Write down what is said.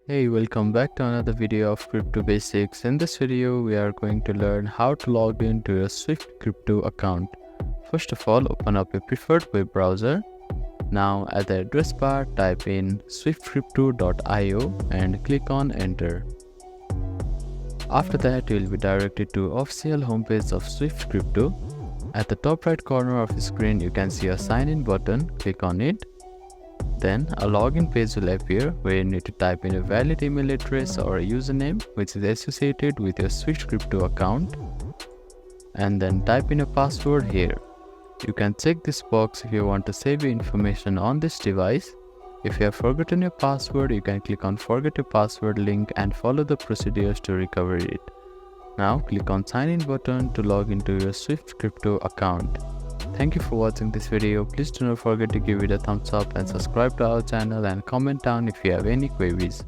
Hey, welcome back to another video of Crypto Basics. In this video, we are going to learn how to log into your Swift Crypto account. First of all, open up a preferred web browser. Now at the address bar, type in swiftcrypto.io and click on enter. After that, you will be directed to official homepage of Swift Crypto. At the top right corner of the screen, you can see a sign in button. Click on it. Then a login page will appear where you need to type in a valid email address or a username which is associated with your Swift Crypto account, and then type in a password here. You can check this box if you want to save your information on this device. If you have forgotten your password, you can click on forget your password link and follow the procedures to recover it. Now click on sign in button to log into your Swift Crypto account. Thank you for watching this video. Please do not forget to give it a thumbs up and subscribe to our channel and comment down if you have any queries.